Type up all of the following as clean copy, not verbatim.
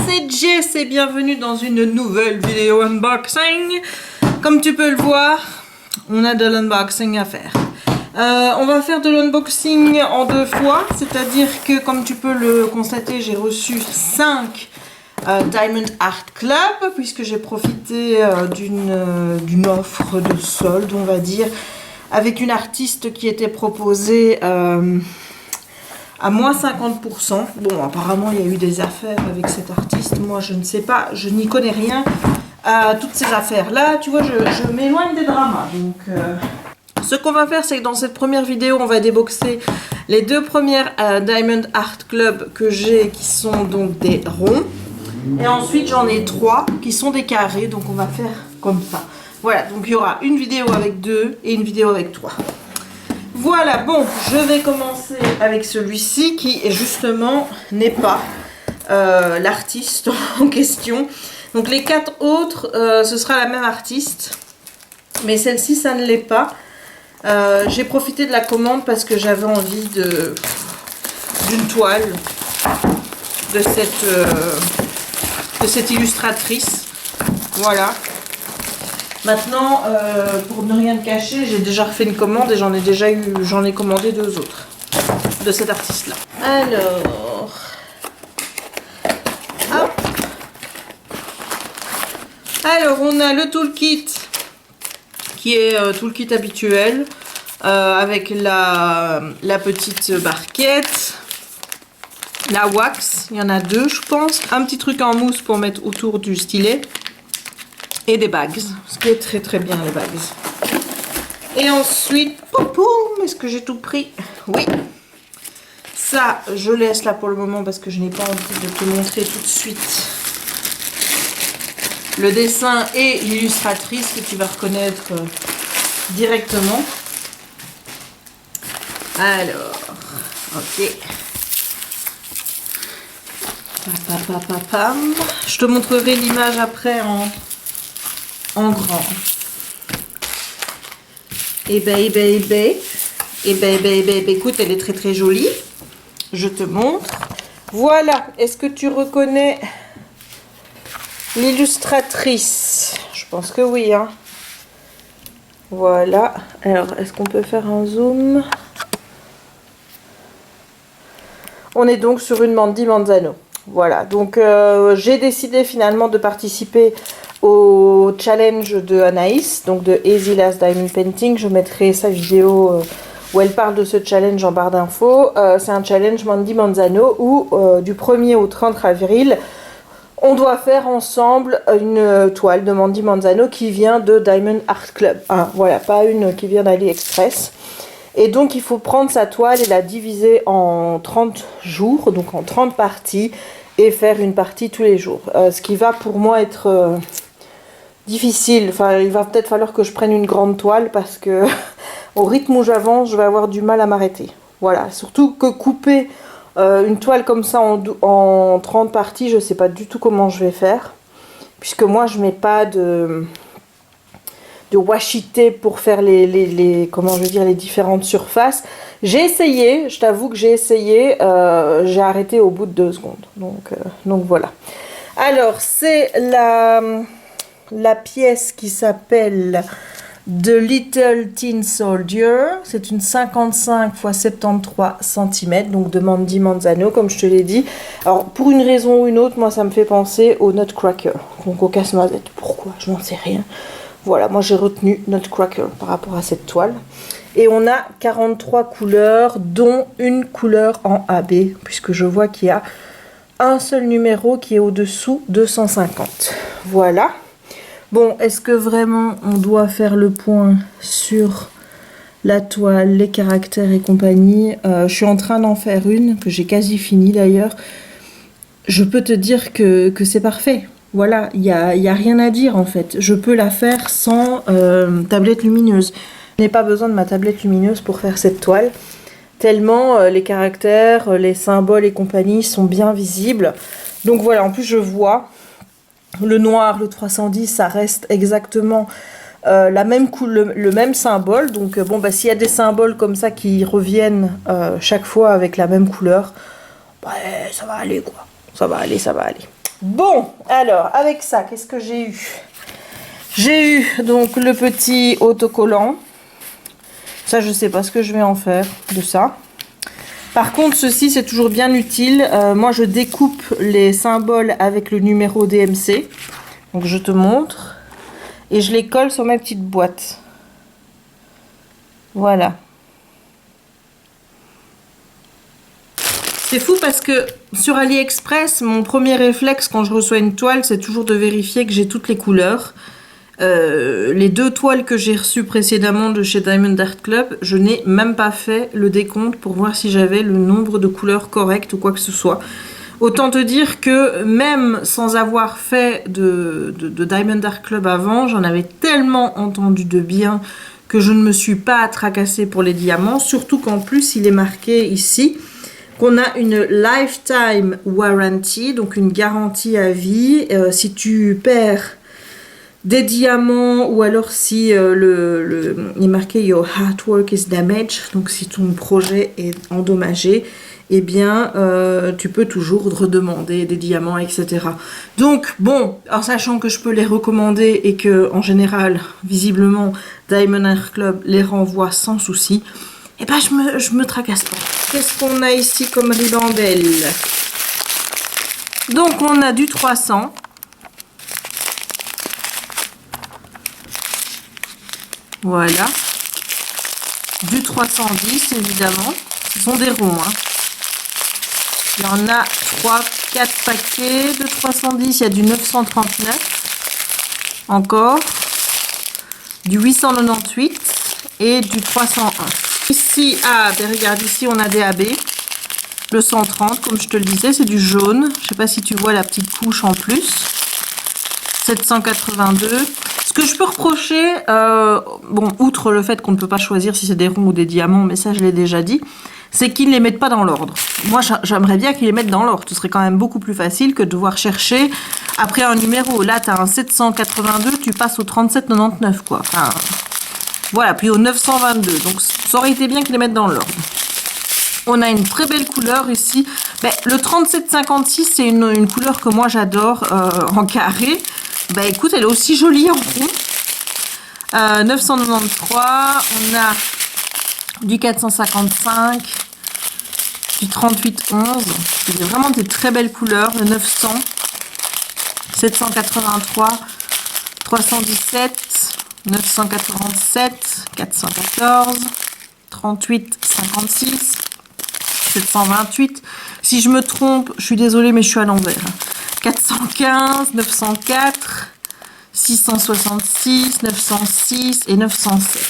c'est Jess et bienvenue dans une nouvelle vidéo unboxing. Comme tu peux le voir, on a de l'unboxing à faire. On va faire de l'unboxing en deux fois, c'est-à-dire que comme tu peux le constater, j'ai reçu 5 Diamond Art Club puisque j'ai profité d'une offre de solde, on va dire, avec une artiste qui était proposée à moins 50%. Bon, apparemment, il y a eu des affaires avec cet artiste. Moi, je ne sais pas, je n'y connais rien à toutes ces affaires-là. Tu vois, je m'éloigne des dramas. Donc, ce qu'on va faire, c'est que dans cette première vidéo, on va déboxer les deux premières Diamond Art Club que j'ai, qui sont donc des ronds. Et ensuite, j'en ai 3 qui sont des carrés. Donc, on va faire comme ça. Voilà, donc il y aura une vidéo avec 2 et une vidéo avec 3. Voilà, bon, je vais commencer avec celui-ci qui justement n'est pas l'artiste en question. Donc les 4 autres, ce sera la même artiste, mais celle-ci, ça ne l'est pas. J'ai profité de la commande parce que j'avais envie d'une toile de cette illustratrice. Voilà. Maintenant, pour ne rien te cacher, j'ai déjà refait une commande et j'en ai commandé 2 autres de cet artiste-là. Alors, hop. Alors, on a le toolkit qui est toolkit habituel avec la petite barquette, la wax, il y en a 2 je pense, un petit truc en mousse pour mettre autour du stylet. Et des bags, ce qui est très très bien les bags. Et ensuite, est-ce que j'ai tout pris? Oui. Ça, je laisse là pour le moment parce que je n'ai pas envie de te montrer tout de suite le dessin et l'illustratrice que tu vas reconnaître directement. Alors, ok. Je te montrerai l'image après en grand. Et écoute, elle est très très jolie. Je te montre. Voilà. Est-ce que tu reconnais l'illustratrice? Je pense que oui, hein. Voilà. Alors, est-ce qu'on peut faire un zoom? On est donc sur une Mandy Manzano. Voilà. Donc, j'ai décidé finalement de participer au challenge de Anaïs, donc de Easy Last Diamond Painting. Je mettrai sa vidéo où elle parle de ce challenge en barre d'infos. C'est un challenge Mandy Manzano où du 1er au 30 avril, on doit faire ensemble une toile de Mandy Manzano qui vient de Diamond Art Club. Voilà, pas une qui vient d'AliExpress. Et donc il faut prendre sa toile et la diviser en 30 jours, donc en 30 parties, et faire une partie tous les jours. Ce qui va pour moi être difficile. Enfin, il va peut-être falloir que je prenne une grande toile parce que au rythme où j'avance, je vais avoir du mal à m'arrêter. Voilà, surtout que couper une toile comme ça en 30 parties, je ne sais pas du tout comment je vais faire. Puisque moi, je ne mets pas de washi tape pour faire comment je veux dire, les différentes surfaces. J'ai essayé, je t'avoue que j'ai essayé, j'ai arrêté au bout de 2 secondes. Donc voilà. Alors, c'est la pièce qui s'appelle The Little Tin Soldier. C'est une 55 x 73 cm, donc de Mandy Manzano, comme je te l'ai dit. Alors, pour une raison ou une autre, moi, ça me fait penser au Nutcracker, donc au casse-noisette. Pourquoi? Je n'en sais rien. Voilà, moi, j'ai retenu Nutcracker par rapport à cette toile. Et on a 43 couleurs, dont une couleur en AB, puisque je vois qu'il y a un seul numéro qui est au-dessous de 150. Voilà. Bon, est-ce que vraiment on doit faire le point sur la toile, les caractères et compagnie? Je suis en train d'en faire une, que j'ai quasi fini d'ailleurs. Je peux te dire que c'est parfait. Voilà, il y a rien à dire en fait. Je peux la faire sans tablette lumineuse. Je n'ai pas besoin de ma tablette lumineuse pour faire cette toile. Tellement les caractères, les symboles et compagnie sont bien visibles. Donc voilà, en plus je vois le noir, le 310, ça reste exactement la même le même symbole. Donc bon, bah, s'il y a des symboles comme ça qui reviennent chaque fois avec la même couleur, bah, ça va aller quoi. Ça va aller, ça va aller. Bon, alors, avec ça, qu'est-ce que j'ai eu? J'ai eu donc le petit autocollant. Ça, je sais pas ce que je vais en faire de ça. Par contre, ceci, c'est toujours bien utile. Moi, je découpe les symboles avec le numéro DMC. Donc, je te montre. Et je les colle sur ma petite boîte. Voilà. C'est fou parce que sur AliExpress, mon premier réflexe quand je reçois une toile, c'est toujours de vérifier que j'ai toutes les couleurs. Les 2 toiles que j'ai reçues précédemment de chez Diamond Art Club, je n'ai même pas fait le décompte pour voir si j'avais le nombre de couleurs correct ou quoi que ce soit. Autant te dire que même sans avoir fait de Diamond Art Club avant, j'en avais tellement entendu de bien que je ne me suis pas tracassée pour les diamants, surtout qu'en plus il est marqué ici qu'on a une lifetime warranty, donc une garantie à vie. Si tu perds des diamants ou alors si il est marqué your artwork is damaged, donc si ton projet est endommagé, eh bien tu peux toujours redemander des diamants, etc. Donc bon, en sachant que je peux les recommander et que en général visiblement Diamond Art Club les renvoie sans souci, eh ben je me tracasse pas. Qu'est-ce qu'on a ici comme ribambelle? Donc on a du 300. Voilà. Du 310 évidemment. Ce sont des ronds. Hein. Il y en a 4 paquets de 310. Il y a du 939. Encore. Du 898 et du 301. Ici, ben regarde, ici on a des AB. Le 130, comme je te le disais, c'est du jaune. Je sais pas si tu vois la petite couche en plus. 782. Ce que je peux reprocher, bon, outre le fait qu'on ne peut pas choisir si c'est des ronds ou des diamants, mais ça je l'ai déjà dit, c'est qu'ils ne les mettent pas dans l'ordre. Moi j'aimerais bien qu'ils les mettent dans l'ordre. Ce serait quand même beaucoup plus facile que de devoir chercher après un numéro. Là tu as un 782, tu passes au 3799 quoi. Enfin, voilà, puis au 922. Donc ça aurait été bien qu'ils les mettent dans l'ordre. On a une très belle couleur ici. Ben, le 3756, c'est une couleur que moi j'adore en carré. Ben écoute, elle est aussi jolie en rond. 993, on a du 455, du 3811. C'est vraiment des très belles couleurs. Le 900, 783, 317, 987, 414, 38, 56. 728. Si je me trompe, je suis désolée, mais je suis à l'envers. 415, 904, 666, 906 et 907.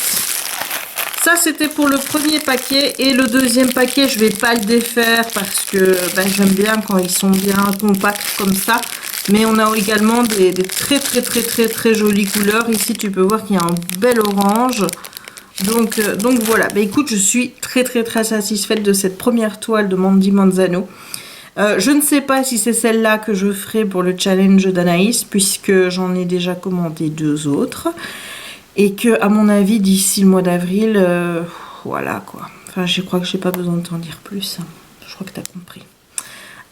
Ça, c'était pour le premier paquet. Et le deuxième paquet, je vais pas le défaire parce que ben, j'aime bien quand ils sont bien compacts comme ça. Mais on a également des très jolies couleurs. Ici, tu peux voir qu'il y a un bel orange. Donc voilà, bah écoute, je suis très satisfaite de cette première toile de Mandy Manzano. Je ne sais pas si c'est celle-là que je ferai pour le challenge d'Anaïs, puisque j'en ai déjà commandé 2 autres. Et que, à mon avis, d'ici le mois d'avril, voilà quoi. Enfin, je crois que j'ai pas besoin de t'en dire plus. Je crois que tu as compris.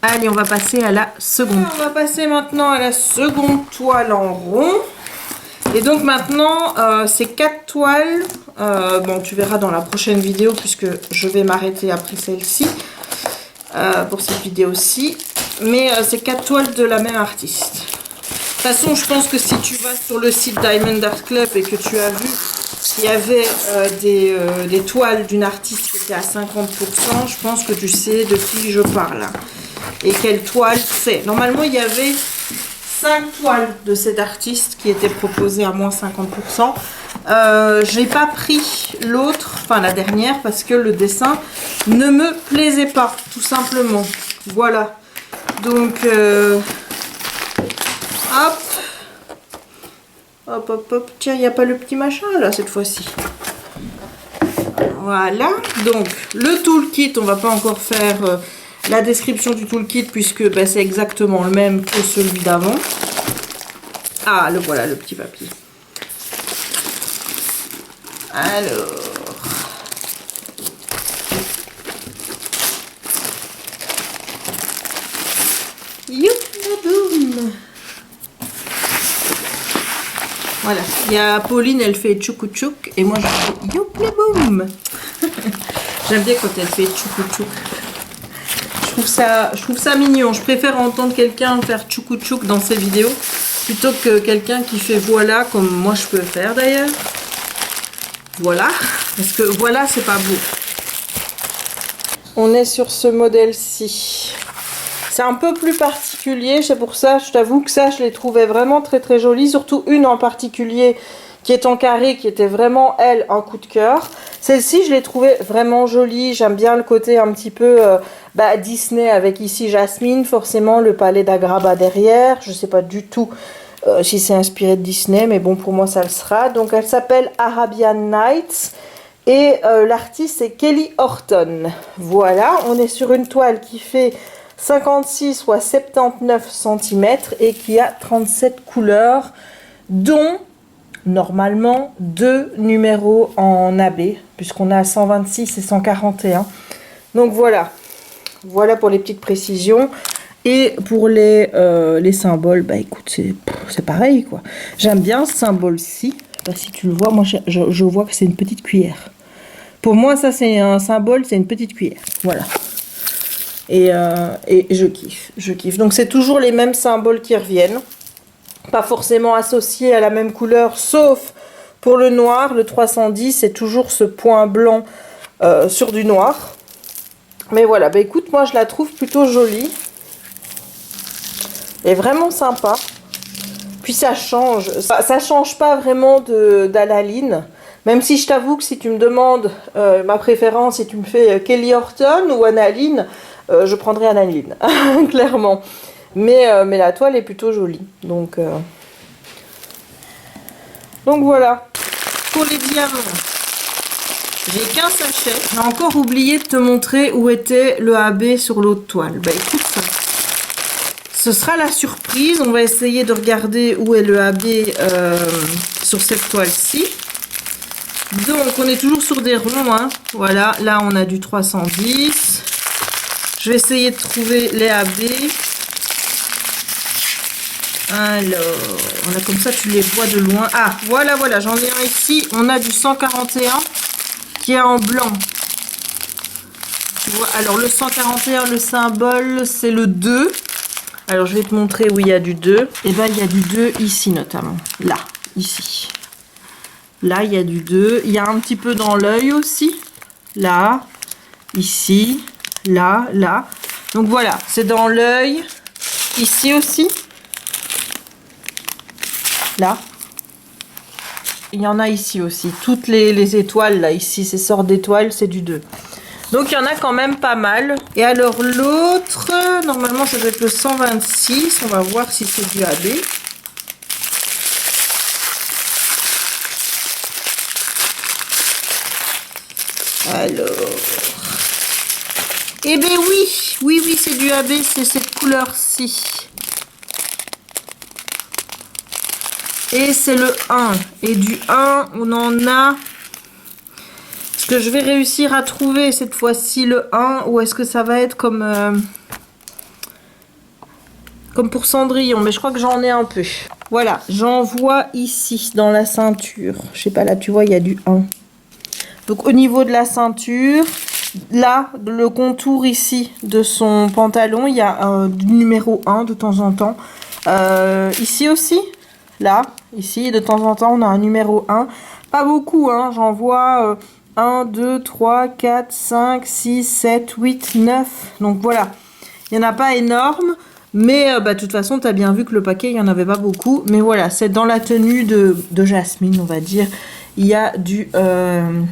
Allez, on va passer à la seconde. On va passer maintenant à la seconde toile en rond. Et donc maintenant, ces 4 toiles, bon tu verras dans la prochaine vidéo puisque je vais m'arrêter après celle-ci, pour cette vidéo-ci, mais c'est 4 toiles de la même artiste. De toute façon, je pense que si tu vas sur le site Diamond Art Club et que tu as vu qu'il y avait des toiles d'une artiste qui était à 50%, je pense que tu sais de qui je parle. Et quelle toile c'est. Normalement, il y avait 5 toiles de cet artiste qui étaient proposées à moins 50%. Je n'ai pas pris l'autre, enfin la dernière, parce que le dessin ne me plaisait pas, tout simplement. Voilà. Donc, hop. Hop, hop, hop. Tiens, il n'y a pas le petit machin là cette fois-ci. Voilà. Donc, le toolkit, on va pas encore faire la description du toolkit puisque ben, c'est exactement le même que celui d'avant. Ah, le voilà, le petit papier. Alors. Youp, boum. Voilà, il y a Pauline, elle fait tchouk tchouk et moi je fais youplé boum. J'aime bien quand elle fait tchouk tchouk. Je trouve ça mignon. Je préfère entendre quelqu'un faire tchouk tchouk dans ses vidéos plutôt que quelqu'un qui fait voilà, comme moi je peux faire d'ailleurs. Voilà, parce que voilà, c'est pas beau. On est sur ce modèle-ci. C'est un peu plus particulier, c'est pour ça, je t'avoue que ça, je les trouvais vraiment très très jolies. Surtout une en particulier qui est en carré, qui était vraiment, elle, un coup de cœur. Celle-ci, je l'ai trouvée vraiment jolie. J'aime bien le côté un petit peu Disney avec ici Jasmine, forcément le palais d'Agraba derrière. Je sais pas du tout si c'est inspiré de Disney, mais bon, pour moi, ça le sera. Donc, elle s'appelle Arabian Nights. Et l'artiste, c'est Kelly Horton. Voilà, on est sur une toile qui fait 56 ou 79 cm et qui a 37 couleurs, dont normalement 2 numéros en AB, puisqu'on a 126 et 141. Donc voilà, voilà pour les petites précisions. Et pour les symboles, bah écoute, c'est pareil quoi. J'aime bien ce symbole-ci. Je sais pas si tu le vois, moi je vois que c'est une petite cuillère. Pour moi, ça c'est un symbole, c'est une petite cuillère. Voilà. Et je kiffe. Donc c'est toujours les mêmes symboles qui reviennent. Pas forcément associés à la même couleur, sauf pour le noir. Le 310, c'est toujours ce point blanc sur du noir. Mais voilà, bah écoute, moi je la trouve plutôt jolie. Elle est vraiment sympa. Puis ça change. Ça change pas vraiment d'Alaline. Même si je t'avoue que si tu me demandes ma préférence, si tu me fais Kelly Horton ou Analine, je prendrais Analine, clairement. Mais la toile est plutôt jolie. Donc voilà. Pour les diamants, j'ai qu'un sachet. J'ai encore oublié de te montrer où était le AB sur l'autre toile. Bah écoute, ce sera la surprise. On va essayer de regarder où est le AB sur cette toile-ci. Donc, on est toujours sur des ronds, hein. Voilà, là, on a du 310. Je vais essayer de trouver les AB. Alors, on a comme ça, tu les vois de loin. Ah, voilà, j'en ai un ici. On a du 141 qui est en blanc. Tu vois, alors le 141, le symbole, c'est le 2. Alors, je vais te montrer où il y a du 2. Et bien, il y a du 2 ici, notamment. Là, ici. Là, il y a du 2. Il y a un petit peu dans l'œil aussi. Là, ici, là, là. Donc voilà, c'est dans l'œil. Ici aussi. Là. Il y en a ici aussi. Toutes les étoiles, là, ici, ces sortes d'étoiles, c'est du 2. Donc, il y en a quand même pas mal. Et alors, l'autre, normalement, ça doit être le 126. On va voir si c'est du AB. Alors, eh bien oui, c'est du AB, c'est cette couleur-ci. Et c'est le 1. Et du 1, on en a... Est-ce que je vais réussir à trouver cette fois-ci le 1 ou est-ce que ça va être comme pour Cendrillon? Mais je crois que j'en ai un peu. Voilà, j'en vois ici dans la ceinture. Je sais pas, là tu vois, il y a du 1. Donc au niveau de la ceinture, là, le contour ici de son pantalon, il y a du numéro 1 de temps en temps. Ici aussi, là, ici, de temps en temps, on a un numéro 1. Pas beaucoup, hein, j'en vois 1, 2, 3, 4, 5, 6, 7, 8, 9. Donc voilà, il n'y en a pas énorme. Mais de toute façon, tu as bien vu que le paquet, il n'y en avait pas beaucoup. Mais voilà, c'est dans la tenue de Jasmine, on va dire. Il y a du 1.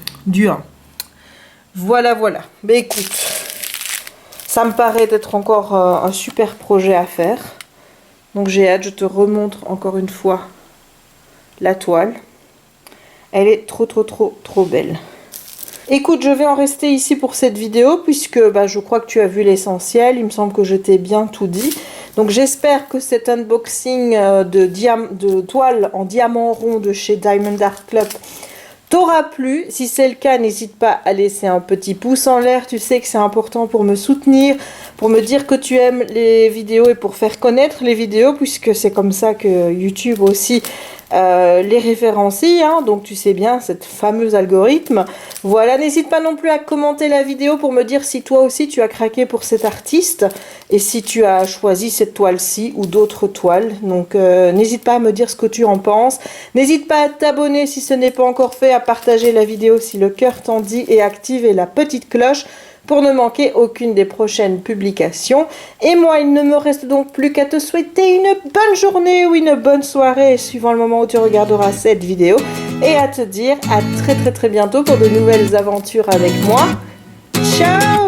Voilà. Mais écoute, ça me paraît être encore un super projet à faire. Donc j'ai hâte, je te remontre encore une fois la toile. Elle est trop belle. Écoute, je vais en rester ici pour cette vidéo puisque je crois que tu as vu l'essentiel. Il me semble que je t'ai bien tout dit. Donc j'espère que cet unboxing de toile en diamant rond de chez Diamond Art Club t'aura plu. Si c'est le cas, n'hésite pas à laisser un petit pouce en l'air. Tu sais que c'est important pour me soutenir, pour me dire que tu aimes les vidéos et pour faire connaître les vidéos, puisque c'est comme ça que YouTube aussi les référencie, hein, donc tu sais bien, cette fameuse algorithme. Voilà, n'hésite pas non plus à commenter la vidéo pour me dire si toi aussi tu as craqué pour cet artiste et si tu as choisi cette toile-ci ou d'autres toiles. Donc n'hésite pas à me dire ce que tu en penses. N'hésite pas à t'abonner si ce n'est pas encore fait, à partager la vidéo si le cœur t'en dit et activer la petite cloche pour ne manquer aucune des prochaines publications. Et moi, il ne me reste donc plus qu'à te souhaiter une bonne journée ou une bonne soirée, suivant le moment où tu regarderas cette vidéo, et à te dire à très bientôt pour de nouvelles aventures avec moi. Ciao!